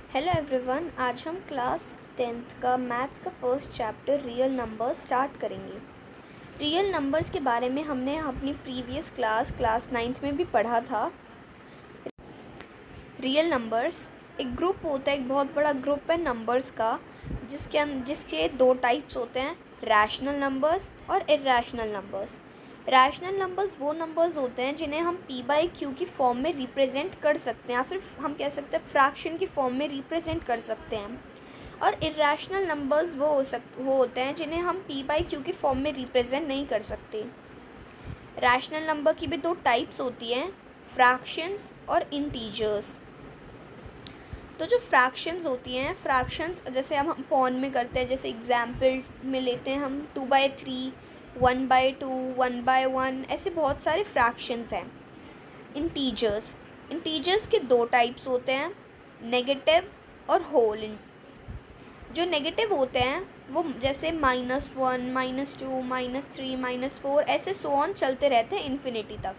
Hello everyone, आज हम class 10th का मैथ्स का first chapter real numbers start करेंगे। रियल नंबर्स के बारे में हमने अपनी प्रीवियस क्लास 9th में भी पढ़ा था। रियल नंबर्स एक ग्रुप होता है, एक बहुत बड़ा ग्रुप है नंबर्स का, जिसके दो टाइप्स होते हैं, रैशनल नंबर्स और इर्रैशनल नंबर्स। रैशनल नंबर्स वो नंबर्स होते हैं जिन्हें हम p/q की फॉर्म में रिप्रेजेंट कर सकते हैं, या फिर हम कह सकते हैं फ्रैक्शन की फॉर्म में रिप्रेजेंट कर सकते हैं। और इर्रैशनल नंबर्स वो होते हैं जिन्हें हम p/q की फॉर्म में रिप्रेजेंट नहीं कर सकते। रैशनल नंबर की भी दो टाइप्स होती हैं, फ्रैक्शंस और इंटीजर्स। तो जो फ्रैक्शंस होती हैं, फ्रैक्शंस जैसे हम पॉन में करते हैं, जैसे एग्जाम्पल में लेते हैं हम 2/3, 1/2, 1/1, ऐसे बहुत सारे फ्रैक्शंस हैं। इंटीजर्स के दो टाइप्स होते हैं, नेगेटिव और होल। जो नेगेटिव होते हैं वो जैसे -1, -2, -3, -4 ऐसे सो ऑन चलते रहते हैं इन्फिनिटी तक।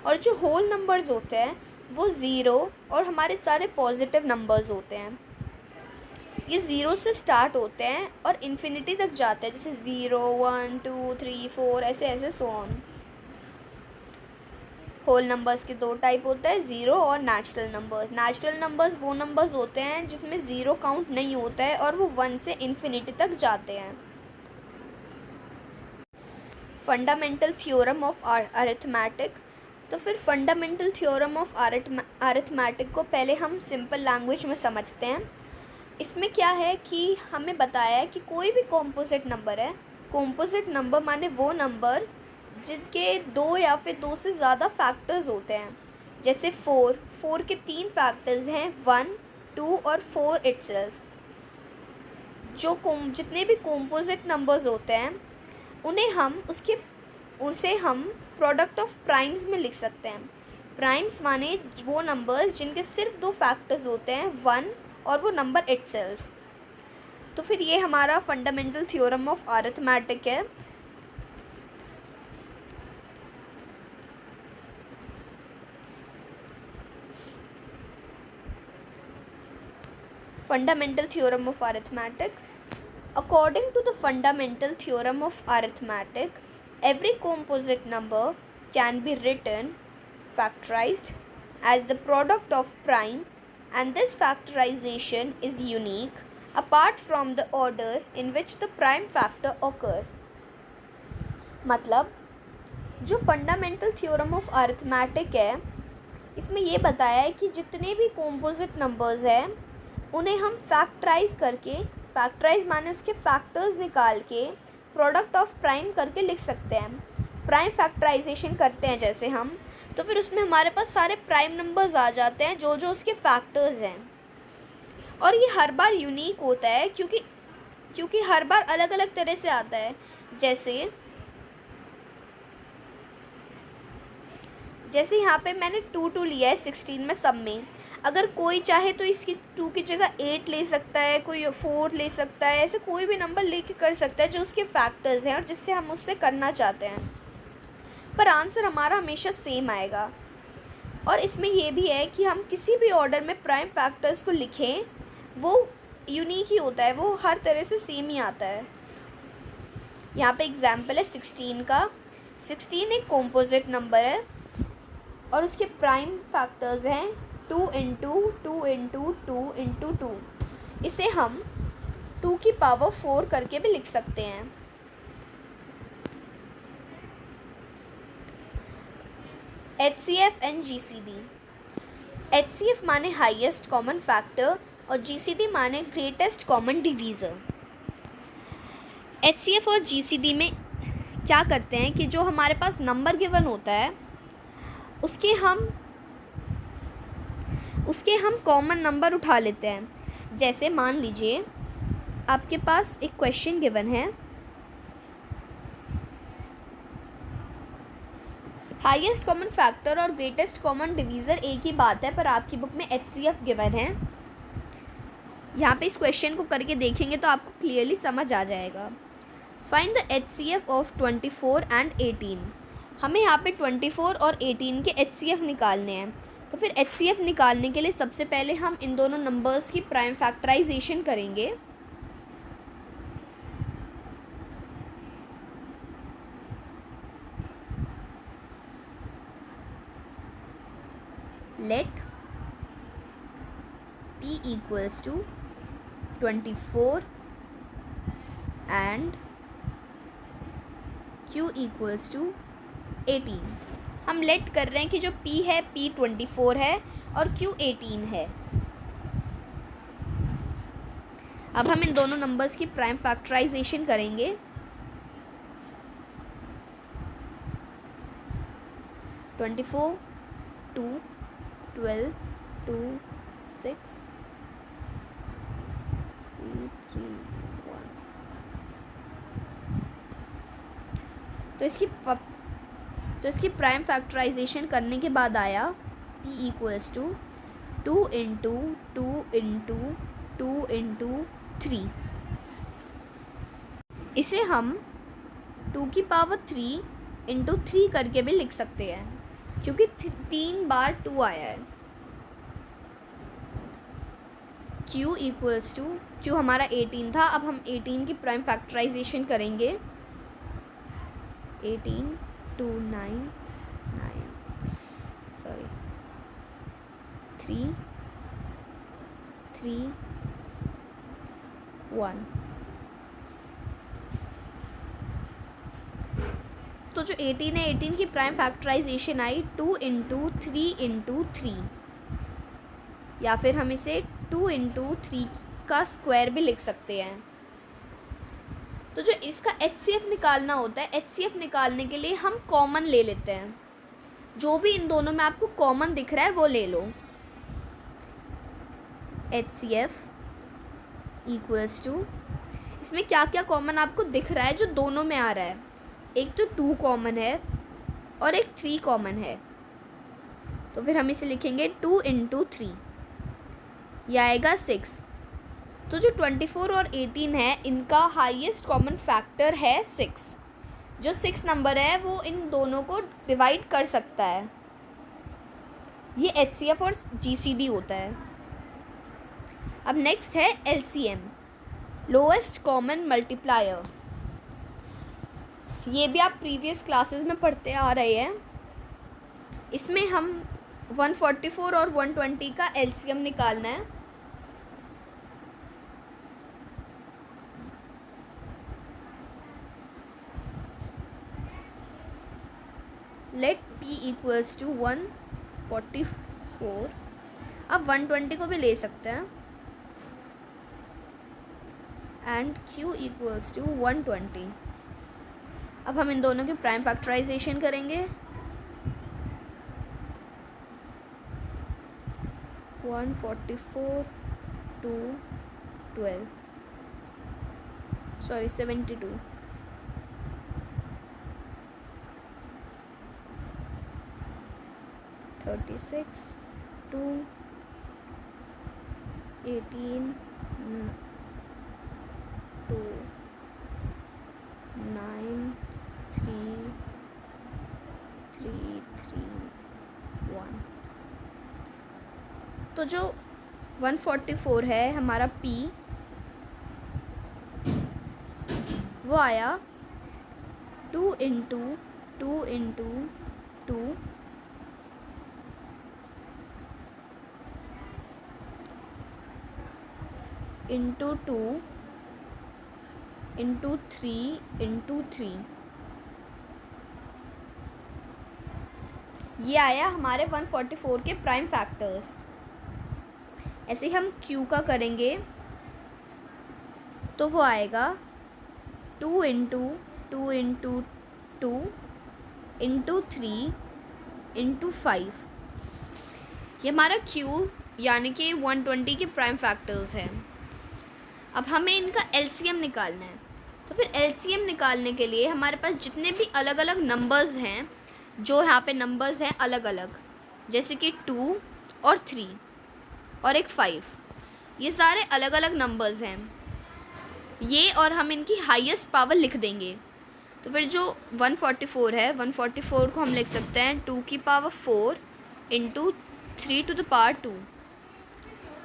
और जो होल नंबर्स होते हैं वो ज़ीरो और हमारे सारे पॉजिटिव नंबर्स होते हैं। ये ज़ीरो से स्टार्ट होते हैं और इन्फिनिटी तक जाते हैं, जैसे 0, 1, 2, 3, 4 ऐसे ऐसे सो ऑन। होल नंबर्स के दो टाइप होते हैं, ज़ीरो और नेचुरल नंबर्स। नेचुरल नंबर्स वो नंबर्स होते हैं जिसमें ज़ीरो काउंट नहीं होता है और वो 1 से इन्फिनिटी तक जाते हैं। Fundamental theorem of arithmetic. तो फिर फंडामेंटल थ्योरम ऑफ अरिथमेटिक को पहले हम सिंपल लैंग्वेज में समझते हैं। इसमें क्या है कि हमें बताया है कि कोई भी कॉम्पोजिट नंबर है। कॉम्पोजिट नंबर माने वो नंबर जिनके दो या फिर दो से ज़्यादा फैक्टर्स होते हैं। जैसे 4 के 3 फैक्टर्स हैं, 1, 2 और 4 इटसेल्फ। जितने भी कॉम्पोजिट नंबर्स होते हैं उसे हम प्रोडक्ट ऑफ प्राइम्स में लिख सकते हैं। प्राइम्स माने वो नंबर्स जिनके सिर्फ दो फैक्टर्स होते हैं, 1 और वो नंबर इटसेल्फ। तो फिर ये हमारा फंडामेंटल थ्योरम ऑफ अरिथमेटिक है। Fundamental theorem of arithmetic. According to the fundamental theorem of arithmetic, every composite number can be written factorized as the product of prime, and this factorization is unique apart from the order in which the prime factor occur. मतलब जो fundamental theorem of arithmetic है, इसमें ये बताया है कि जितने भी कॉम्पोजिट नंबर्स हैं उन्हें हम फैक्टराइज करके, फैक्टराइज माने उसके फैक्टर्स निकाल के प्रोडक्ट ऑफ प्राइम करके लिख सकते हैं। प्राइम फैक्टराइजेशन करते हैं जैसे हम, तो फिर उसमें हमारे पास सारे प्राइम नंबर्स आ जाते हैं जो जो उसके फैक्टर्स हैं। और ये हर बार यूनिक होता है क्योंकि हर बार अलग अलग तरह से आता है। जैसे यहाँ पे मैंने 2 लिया है 16 में सब में। अगर कोई चाहे तो इसकी 2 की जगह 8 ले सकता है, कोई 4 ले सकता है, ऐसे कोई भी नंबर लेके कर सकता है जो उसके फैक्टर्स हैं और जिससे हम उससे करना चाहते हैं, पर आंसर हमारा हमेशा सेम आएगा। और इसमें यह भी है कि हम किसी भी ऑर्डर में प्राइम फैक्टर्स को लिखें वो यूनिक ही होता है, वो हर तरह से सेम ही आता है। यहाँ पे एग्जाम्पल है 16 का। 16 एक कॉम्पोजिट नंबर है और उसके प्राइम फैक्टर्स हैं 2 × 2 × 2 × 2। इसे हम 2 की पावर 4 करके भी लिख सकते हैं। HCF and GCD। HCF माने हाईएस्ट कॉमन फैक्टर और GCD माने ग्रेटेस्ट कॉमन डिवीज़र। HCF और GCD में क्या करते हैं कि जो हमारे पास नंबर गिवन होता है उसके हम कॉमन नंबर उठा लेते हैं। जैसे मान लीजिए आपके पास एक क्वेश्चन गिवन है, हाईएस्ट कॉमन फैक्टर और ग्रेटेस्ट कॉमन डिवीज़र एक ही बात है, पर आपकी बुक में HCF गिवन है। यहाँ पे इस क्वेश्चन को करके देखेंगे तो आपको क्लियरली समझ आ जाएगा। Find the HCF of 24 and 18। हमें यहाँ पे 24 और 18 के HCF निकालने हैं। तो फिर HCF निकालने के लिए सबसे पहले हम इन दोनों नंबर्स की प्राइम फैक्टराइजेशन करेंगे। Let P equals to 24 and Q equals to 18। हम लेट कर रहे हैं कि जो P है P 24 है और Q 18 है। अब हम इन दोनों नंबर्स की प्राइम फैक्टराइजेशन करेंगे। ट्वेंटी 2 12 2 6 3 3 1। तो इसकी प्राइम फैक्टराइजेशन करने के बाद आया P equals to 2 into 2 into 2 into 3। इसे हम 2 की पावर 3 into 3 करके भी लिख सकते हैं, क्योंकि 3 बार 2 आया है। Q equals to, Q हमारा 18 था, अब हम 18 की प्राइम फैक्टराइजेशन करेंगे। 18 2 9 3 3 1। तो जो 18 है, 18 की प्राइम फैक्टराइजेशन आई 2 into 3 into 3, या फिर हम इसे 2 into 3 का स्क्वायर भी लिख सकते हैं। तो जो इसका HCF निकालना होता है, HCF निकालने के लिए हम कॉमन ले लेते हैं। जो भी इन दोनों में आपको कॉमन दिख रहा है वो ले लो। HCF इक्वल्स टू, इसमें क्या क्या कॉमन आपको दिख रहा है जो दोनों में आ रहा है? एक तो 2 कॉमन है और एक 3 कॉमन है। तो फिर हम इसे लिखेंगे 2 into 3, यह आएगा 6। तो जो 24 और 18 है, इनका हाईएस्ट कॉमन फैक्टर है 6। जो 6 नंबर है वो इन दोनों को डिवाइड कर सकता है। ये HCF और GCD होता है। अब नेक्स्ट है LCM, लोएस्ट कॉमन मल्टीप्लायर। ये भी आप प्रीवियस क्लासेस में पढ़ते आ रहे हैं। इसमें हम 144 और 120 का LCM निकालना है। Let P equals to 144। अब 120 को भी ले सकते हैं, एंड Q equals to 120। अब हम इन दोनों की प्राइम फैक्टराइजेशन करेंगे। 144 2 12 72 36 2 18 2 9 3 3 3 1। तो जो 144 है हमारा P, वो आया 2 into 2 into 2 into 2 into 3 into 3। ये आया हमारे 144 के प्राइम फैक्टर्स। ऐसे हम Q का करेंगे तो वो आएगा 2 into 2 into 2 into 3 into 5। ये हमारा Q यानी कि 120 के प्राइम फैक्टर्स हैं। अब हमें इनका LCM निकालना है। तो फिर LCM निकालने के लिए हमारे पास जितने भी अलग अलग नंबर्स हैं, जो यहाँ पे नंबर्स हैं अलग अलग, जैसे कि 2 और 3 और एक 5, ये सारे अलग अलग नंबर्स हैं ये, और हम इनकी हाईएस्ट पावर लिख देंगे। तो फिर जो 144 है, 144 को हम लिख सकते हैं 2 की power 4 into 3 to the power 2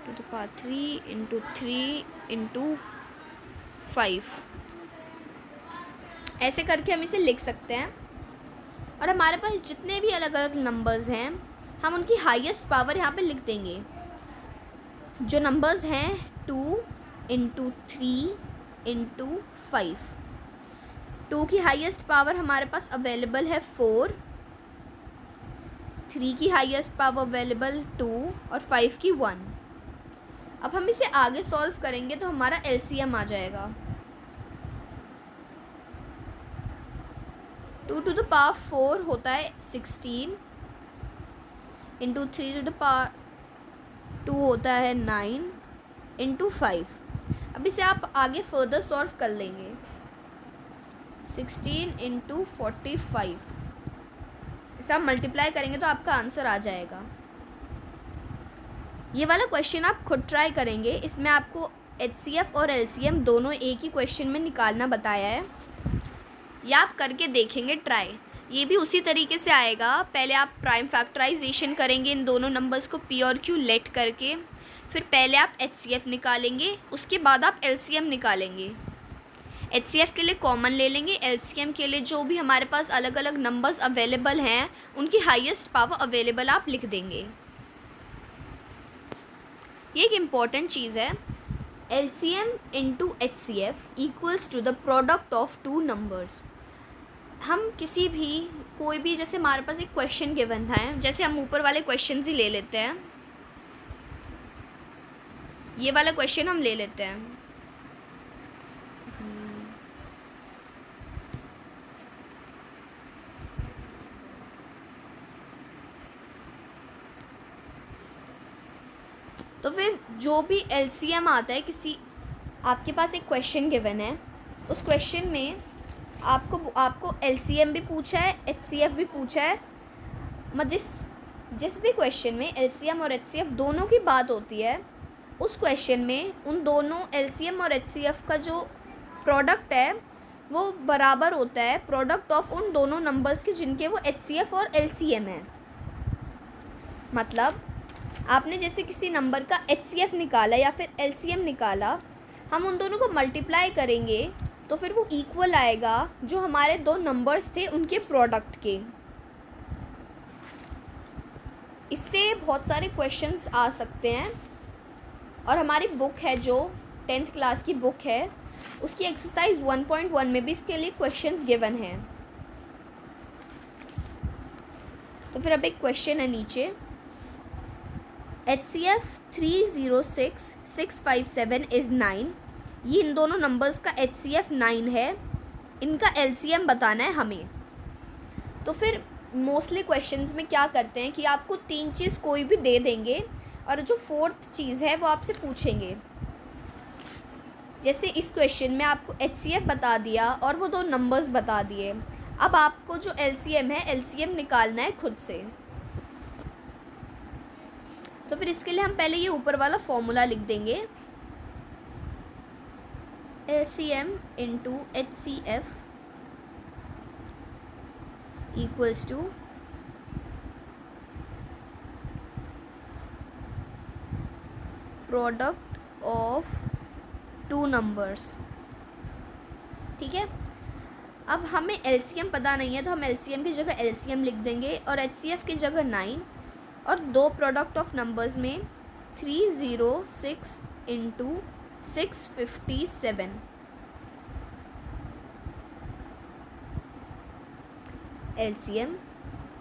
to the power 3 into 3 into 5, ऐसे करके हम इसे लिख सकते हैं। और हमारे पास जितने भी अलग अलग नंबर्स हैं हम उनकी हाईएस्ट पावर यहाँ पे लिख देंगे। जो नंबर्स हैं 2 इंटू 3 इंटू 5, 2 की हाईएस्ट पावर हमारे पास अवेलेबल है 4, 3 की हाईएस्ट पावर अवेलेबल 2 और 5 की 1। अब हम इसे आगे सॉल्व करेंगे तो हमारा एलसीएम आ जाएगा। 2 to the power 4 होता है 16 इंटू 3 to the power 2 होता है 9 इंटू 5। अब इसे आप आगे फर्दर सॉल्व कर लेंगे। 16 इंटू 45, इसे आप मल्टीप्लाई करेंगे तो आपका आंसर आ जाएगा। ये वाला क्वेश्चन आप खुद ट्राई करेंगे, इसमें आपको एचसीएफ और एलसीएम दोनों एक ही क्वेश्चन में निकालना बताया है। या आप करके देखेंगे ट्राई, ये भी उसी तरीके से आएगा। पहले आप प्राइम फैक्टराइजेशन करेंगे इन दोनों नंबर्स को पी और क्यू लेट करके, फिर पहले आप एचसीएफ निकालेंगे, उसके बाद आप एलसीएम निकालेंगे। एचसीएफ के लिए कॉमन ले लेंगे, एलसीएम के लिए जो भी हमारे पास अलग अलग नंबर्स अवेलेबल हैं उनकी हाईएस्ट पावर अवेलेबल आप लिख देंगे। ये एक इम्पॉर्टेंट चीज़ है, LCM into HCF equals to the product of two numbers. हम किसी भी कोई भी, जैसे हमारे पास एक क्वेश्चन गिवन है, जैसे हम ऊपर वाले क्वेश्चन ही ले लेते हैं, ये वाला क्वेश्चन हम ले लेते हैं। तो फिर जो भी एलसीएम आता है, किसी आपके पास एक क्वेश्चन गिवन है, उस क्वेश्चन में आपको एलसीएम भी पूछा है, एचसीएफ भी पूछा है। जिस भी क्वेश्चन में एलसीएम और एचसीएफ दोनों की बात होती है, उस क्वेश्चन में उन दोनों एलसीएम और एचसीएफ का जो प्रोडक्ट है वो बराबर होता है प्रोडक्ट ऑफ उन दोनों नंबर्स के जिनके वो एचसीएफ और एलसीएम है। मतलब आपने जैसे किसी नंबर का एचसीएफ निकाला या फिर एलसीएम निकाला, हम उन दोनों को मल्टीप्लाई करेंगे तो फिर वो इक्वल आएगा जो हमारे दो नंबर्स थे उनके प्रोडक्ट के। इससे बहुत सारे क्वेश्चंस आ सकते हैं। और हमारी बुक है जो 10th क्लास की बुक है, उसकी एक्सरसाइज 1.1 में भी इसके लिए क्वेश्चंस गिवन हैं। तो फिर अब एक क्वेश्चन है नीचे, HCF 306657 इज़ 9। ये इन दोनों नंबर्स का HCF 9 है, इनका LCM बताना है हमें। तो फिर मोस्टली क्वेश्चंस में क्या करते हैं कि आपको 3 चीज़ कोई भी दे देंगे और जो 4th चीज़ है वो आपसे पूछेंगे। जैसे इस क्वेश्चन में आपको HCF बता दिया और वो 2 नंबर्स बता दिए। अब आपको जो LCM है, LCM निकालना है खुद से। तो फिर इसके लिए हम पहले ये ऊपर वाला फॉर्मूला लिख देंगे, LCM into HCF equals to product of 2 numbers. ठीक है, अब हमें LCM पता नहीं है तो हम LCM की जगह LCM लिख देंगे और HCF की जगह 9 और 2 प्रोडक्ट ऑफ नंबर्स में 306 इंटू 657। LCM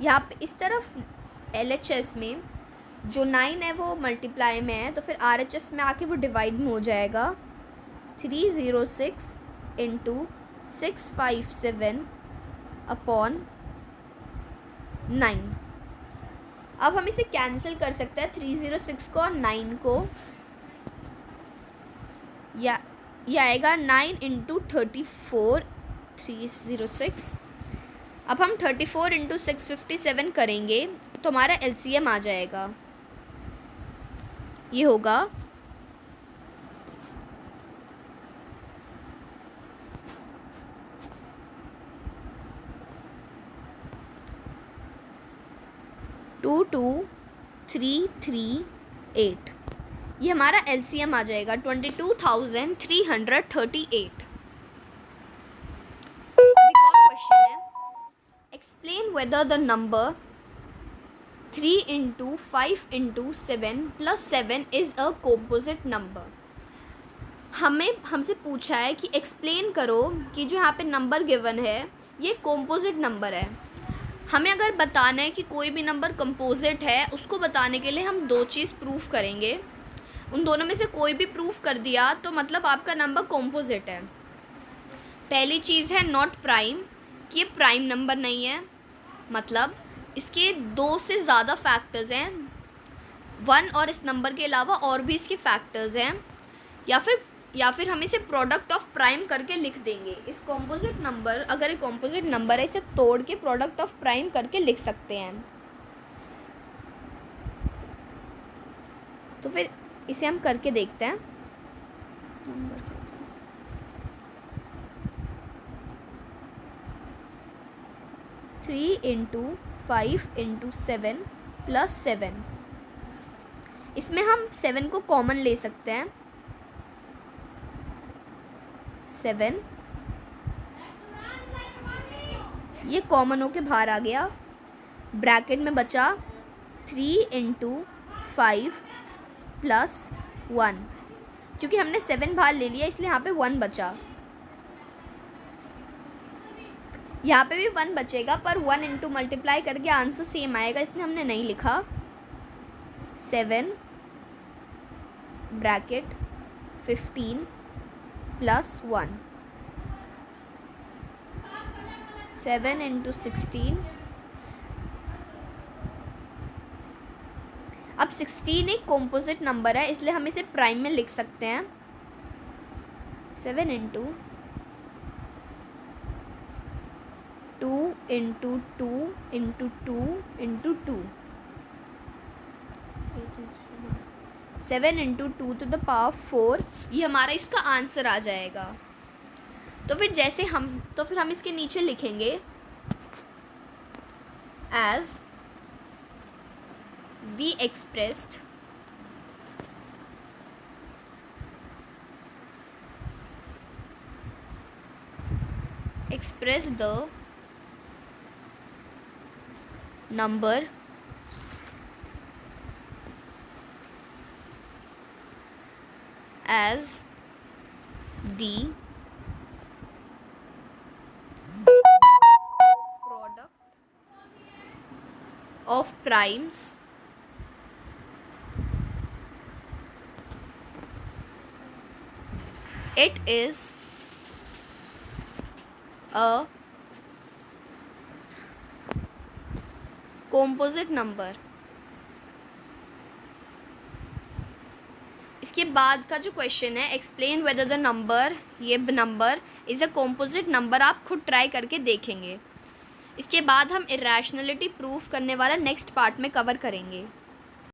यहाँ पे इस तरफ LHS में जो 9 है वो मल्टीप्लाई में है, तो फिर RHS में आके वो डिवाइड में हो जाएगा। 306 इंटू 657 अपॉन 9। अब हम इसे कैंसिल कर सकते हैं 306 को और 9 को, या ये आएगा 9 इंटू 34 306। अब हम 34 इंटू 657 करेंगे तो हमारा LCM आ जाएगा। ये होगा 2236 2338। ये हमारा LCM आ जाएगा 22,338। एक और क्वेश्चन है, explain whether the number 3 into 5 into 7 plus 7 is a composite number। हमसे पूछा है कि एक्सप्लेन करो कि जो यहाँ पे नंबर गिवन है ये कॉम्पोजिट नंबर है। हमें अगर बताना है कि कोई भी नंबर कंपोजिट है, उसको बताने के लिए हम दो चीज़ प्रूफ करेंगे। उन दोनों में से कोई भी प्रूफ कर दिया तो मतलब आपका नंबर कॉम्पोजिट है। पहली चीज़ है नॉट प्राइम, कि ये प्राइम नंबर नहीं है, मतलब इसके दो से ज़्यादा फैक्टर्स हैं, 1 और इस नंबर के अलावा और भी इसके फैक्टर्स हैं, या फिर हम इसे प्रोडक्ट ऑफ प्राइम करके लिख देंगे। इस कॉम्पोजिट नंबर, अगर एक कॉम्पोजिट नंबर है, इसे तोड़ के प्रोडक्ट ऑफ प्राइम करके लिख सकते हैं। तो फिर इसे हम करके देखते हैं। 3 into 5 into 7 plus 7। इसमें हम 7 को कॉमन ले सकते हैं। 7 ये कॉमन होके बाहर आ गया। ब्रैकेट में बचा 3 into 5 plus 1। क्योंकि हमने 7 बाहर ले लिया इसलिए यहाँ पे 1 बचा। यहाँ पे भी 1 बचेगा, पर 1 इंटू मल्टीप्लाई करके आंसर सेम आएगा, इसलिए हमने नहीं लिखा। 7 ब्रैकेट 15 प्लस 1। 7 इंटू 16। अब 16 एक कॉम्पोजिट नंबर है, इसलिए हम इसे प्राइम में लिख सकते हैं। 7 into 2 into 2 into 2 into 2। 7 into 2 to the power 4, ये हमारा इसका आंसर आ जाएगा। तो फिर हम इसके नीचे लिखेंगे as we express the number as the product of primes it is a composite number। इसके बाद का जो क्वेश्चन है, एक्सप्लेन वेदर द नंबर, ये number is a composite number, आप खुद ट्राई करके देखेंगे। इसके बाद हम इरेशनलिटी प्रूफ करने वाला नेक्स्ट पार्ट में कवर करेंगे।